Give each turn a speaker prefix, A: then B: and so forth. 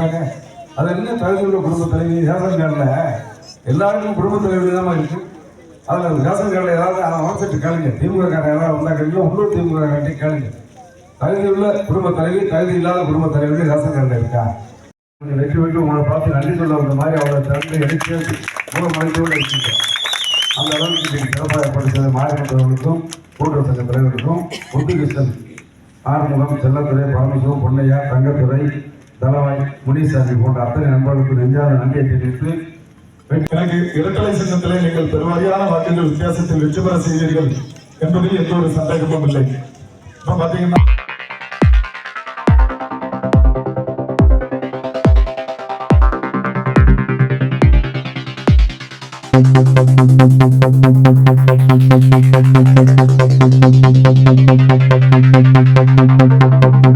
A: இருக்காங்க. அது என்ன தகுதியுள்ள குடும்ப தலைவி ரேஷன் கார்டில் எல்லாருக்கும் குடும்ப தலைவி தான் இருக்கு. அதில் ரேஷன் கார்டில் ஏதாவது அவசரத்து கேளுங்க. திமுக காரன் ஏதாவது வந்தா கேளுங்க, உள்ளூர் திமுக காரன்ட்டே கேளுங்க. தகுதியுள்ள குடும்ப தலைவி, தகுதி இல்லாத குடும்ப தலைவி ரேஷன் கார்டில் இருக்கா? கொஞ்சம் வெற்றி பெற்று உங்களை பார்த்து நன்றி சொல்ல வந்த மாதிரி அவளை திறந்து எடுத்து மூலமலைத்தோடு இருக்கீங்க. அந்த அளவுக்கு நீங்கள் சிறப்பாக ஏற்படுத்த மாநிலத்தவர்களுக்கும் கூட்டுறவு சங்க தலைவர்களுக்கும் முத்துகிருஷ்ணன், ஆறுமுகம், செல்லத்துறை, பரமசிவம், பொன்னையா, தங்கத்துறை, தலவாய், முனிசாமி போன்ற அத்தனை நண்பர்களுக்கு நெஞ்சாத நன்றியை தெரிவித்து,
B: எனக்கு இரட்டலை சின்னத்திலே நீங்கள் பெருவாரியான வாக்குகள் வித்தியாசத்தில் வெற்றி பெற செய்தீர்கள் என்பதில் எந்த ஒரு சந்தேகமும் இல்லை. இப்ப பாத்தீங்கன்னா
C: Thank you.